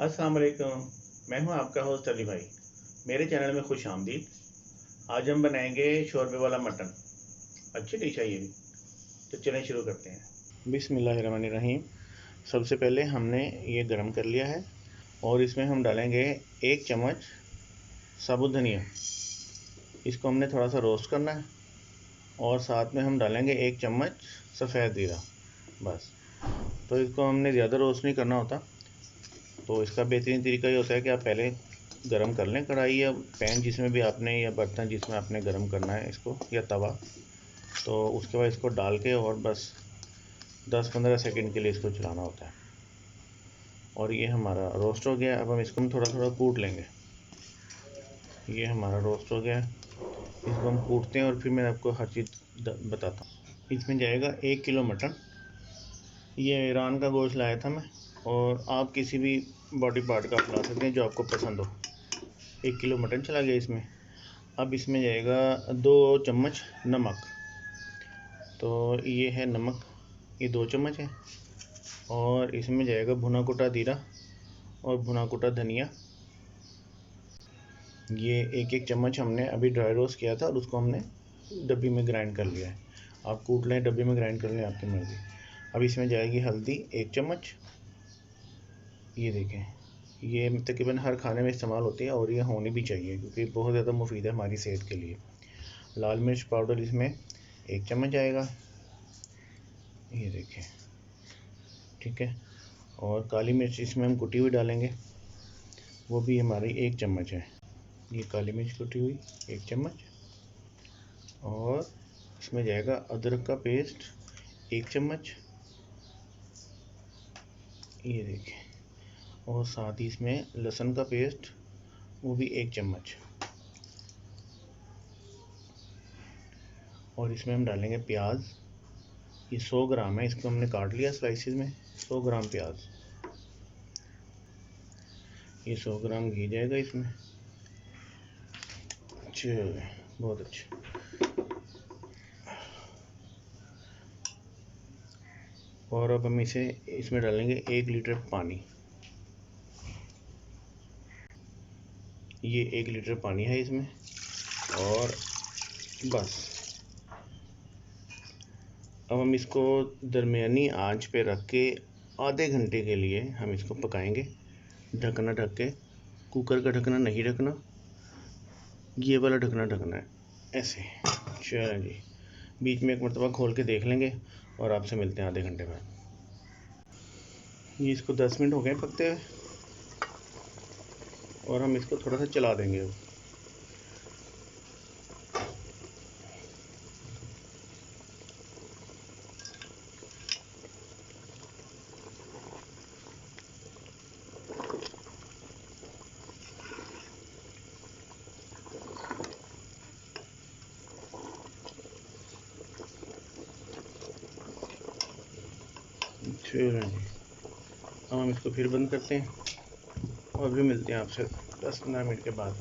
अस्सलाम वालेकुम। मैं हूं आपका होस्ट अली भाई। मेरे चैनल में खुश आमदीद। आज हम बनाएंगे शोरबे वाला मटन। अच्छी डिश है ये भी। तो चलें शुरू करते हैं। बिस्मिल्लाहिर्रहमानिर्रहीम। सबसे पहले हमने ये गरम कर लिया है और इसमें हम डालेंगे 1 चम्मच साबुत धनिया। इसको हमने थोड़ा सा रोस्ट करना है और साथ में हम डालेंगे 1 चम्मच सफ़ेद ज़ीरा। बस। तो इसको हमने ज़्यादा रोस्ट नहीं करना होता। तो इसका बेहतरीन तरीका ये होता है कि आप पहले गरम कर लें कढ़ाई या पैन जिसमें भी आपने, या बर्तन जिसमें आपने गरम करना है इसको, या तवा। तो उसके बाद इसको डाल के और बस 10-15 सेकंड के लिए इसको चलाना होता है। और ये हमारा रोस्ट हो गया। अब हम इसको थोड़ा थोड़ा कूट लेंगे। ये हमारा रोस्ट हो गया। इसको हम कूटते हैं और फिर मैं आपको हर चीज़ बताता हूँ। इसमें जाएगा 1 किलो मटन। ये ईरान का गोश्त लाया था मैं, और आप किसी भी बॉडी पार्ट का आप ला सकते हैं जो आपको पसंद हो। 1 किलो मटन चला गया इसमें। अब इसमें जाएगा 2 चम्मच नमक। तो ये है नमक, ये 2 चम्मच है। और इसमें जाएगा भुना कुटा जीरा और भुना कुटा धनिया। ये 1-1 चम्मच हमने अभी ड्राई रोस्ट किया था और उसको हमने डब्बी में ग्राइंड कर लिया है। आप कूट लें, डब्बी में ग्राइंड कर लें, आपकी मर्ज़ी। अब इसमें जाएगी हल्दी 1 चम्मच। ये देखें, ये तकरीबन हर खाने में इस्तेमाल होती है और ये होनी भी चाहिए क्योंकि बहुत ज़्यादा मुफीद है हमारी सेहत के लिए। लाल मिर्च पाउडर इसमें 1 चम्मच आएगा। ये देखें, ठीक है। और काली मिर्च इसमें हम कुटी हुई डालेंगे, वो भी हमारी 1 चम्मच है। ये काली मिर्च कुटी हुई 1 चम्मच। और इसमें जाएगा अदरक का पेस्ट 1 चम्मच। ये देखें। और साथ ही इसमें लहसुन का पेस्ट, वो भी 1 चम्मच। और इसमें हम डालेंगे प्याज। ये 100 ग्राम है, इसको हमने काट लिया स्लाइसिस में। 100 ग्राम प्याज। ये 100 ग्राम घी जाएगा इसमें। चलिए, बहुत अच्छा। और अब हम इसमें डालेंगे 1 लीटर पानी। ये 1 लीटर पानी है इसमें। और बस अब हम इसको दरमियानी आंच पे रख के आधे घंटे के लिए हम इसको पकाएंगे, ढकना ढक के। कुकर का ढकना नहीं ढकना, ये वाला ढकना ढकना है, ऐसे। चलो जी, बीच में एक मरतबा खोल के देख लेंगे और आपसे मिलते हैं आधे घंटे बाद। ये इसको 10 मिनट हो गए पकते हुए और हम इसको थोड़ा सा चला देंगे अब। चलो जी, अब हम इसको फिर बंद करते हैं और फिर मिलते हैं आपसे 10-15 मिनट के बाद।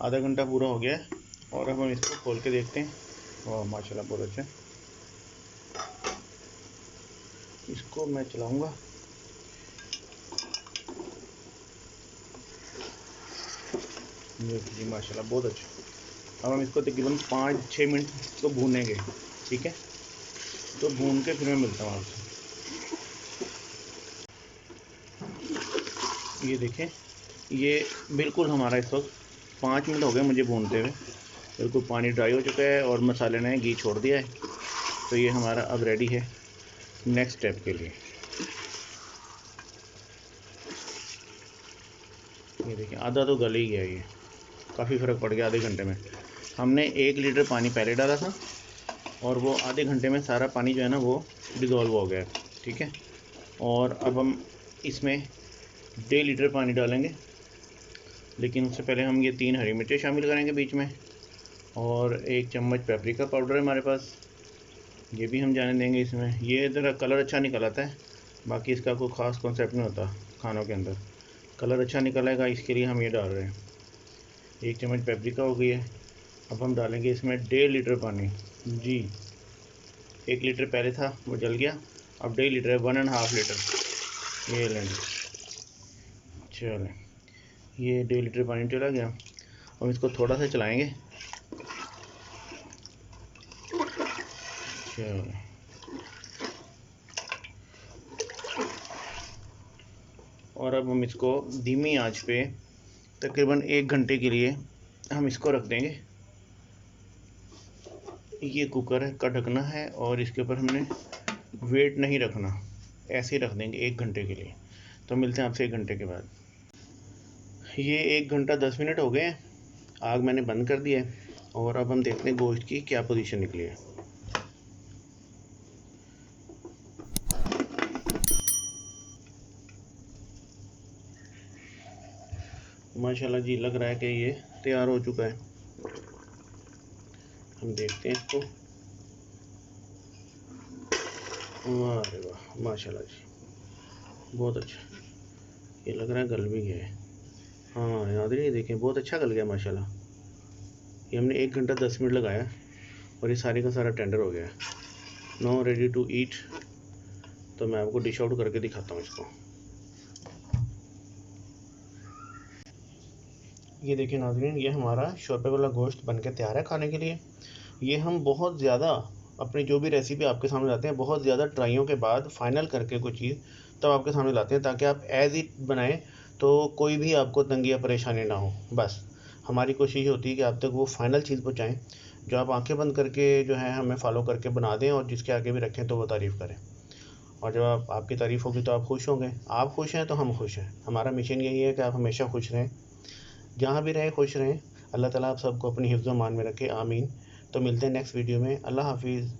आधा घंटा पूरा हो गया है और अब हम इसको खोल के देखते हैं। और माशाल्लाह बहुत अच्छा। इसको मैं चलाऊंगा। ये जी माशाल्लाह बहुत अच्छा। अब हम इसको तकरीबन 5-6 मिनट इसको भूनेंगे, ठीक है। तो भून के फिर मैं मिलता हूँ आपसे। ये देखें, ये बिल्कुल हमारा इस वक्त 5 मिनट हो गए मुझे भूनते हुए। बिल्कुल पानी ड्राई हो चुका है और मसाले ने घी छोड़ दिया है। तो ये हमारा अब रेडी है नेक्स्ट स्टेप के लिए। ये देखिए, आधा तो गल ही गया। ये काफ़ी फ़र्क पड़ गया आधे घंटे में। हमने 1 लीटर पानी पहले डाला था और वो आधे घंटे में सारा पानी जो है ना वो डिज़ोल्व हो गया, ठीक है। और अब हम इसमें 1.5 लीटर पानी डालेंगे, लेकिन उससे पहले हम ये 3 हरी मिर्चें शामिल करेंगे बीच में। और 1 चम्मच पेपरिका पाउडर है हमारे पास, ये भी हम जाने देंगे इसमें। ये ज़रा कलर अच्छा निकल आता है, बाकी इसका कोई ख़ास कॉन्सेप्ट नहीं होता खानों के अंदर। कलर अच्छा निकलेगा इसके लिए हम ये डाल रहे हैं। 1 चम्मच पेपरिका हो गई है। अब हम डालेंगे इसमें 1.5 लीटर पानी। जी, 1 लीटर पहले था वो जल गया, अब 1.5 लीटर है, 1.5 लीटर। ये लेंगे। चलो ये 1.5 लीटर पानी चला गया। हम इसको थोड़ा सा चलाएंगे। चलो और अब हम इसको धीमी आंच पे तकरीबन 1 घंटे के लिए हम इसको रख देंगे। ये कुकर का ढकना है और इसके ऊपर हमने वेट नहीं रखना, ऐसे ही रख देंगे 1 घंटे के लिए। तो मिलते हैं आपसे 1 घंटे के बाद। ये 1 घंटा 10 मिनट हो गए हैं, आग मैंने बंद कर दिया है और अब हम देखते हैं गोश्त की क्या पोजीशन निकली है। माशाल्लाह जी, लग रहा है कि ये तैयार हो चुका है। हम देखते हैं इसको। वाह रे वाह, माशाल्लाह जी, बहुत अच्छा। ये लग रहा है गल भी गया है। हाँ नाज़रीन, ये देखें बहुत अच्छा गल गया माशाल्लाह। ये हमने 1 घंटा 10 मिनट लगाया और ये सारे का सारा टेंडर हो गया है। Now ready to eat. तो मैं आपको डिश आउट करके दिखाता हूँ इसको। ये देखिए नाज़रीन, ये हमारा शोरबे वाला गोश्त बनके तैयार है खाने के लिए। ये हम बहुत ज़्यादा अपनी जो भी रेसिपी आपके सामने लाते हैं, बहुत ज़्यादा ट्राइयों के बाद फाइनल करके कोई चीज़ तब आपके सामने लाते हैं, ताकि आप एज़ इट बनाएं तो कोई भी आपको तंगी या परेशानी ना हो। बस हमारी कोशिश होती है कि आप तक वो फाइनल चीज़ पहुँचाएँ जो आप आंखें बंद करके जो है हमें फॉलो करके बना दें, और जिसके आगे भी रखें तो वो तारीफ़ करें। और जब आपकी तारीफ़ होगी तो आप खुश होंगे। आप खुश हैं तो हम खुश हैं। हमारा मिशन यही है कि आप हमेशा खुश रहें, जहाँ भी रहें खुश रहें। अल्लाह ताला आप सबको अपनी हिफ्ज़-ओ-मान में रखे, आमीन। तो मिलते हैं नेक्स्ट वीडियो में। अल्लाह हाफ़िज़।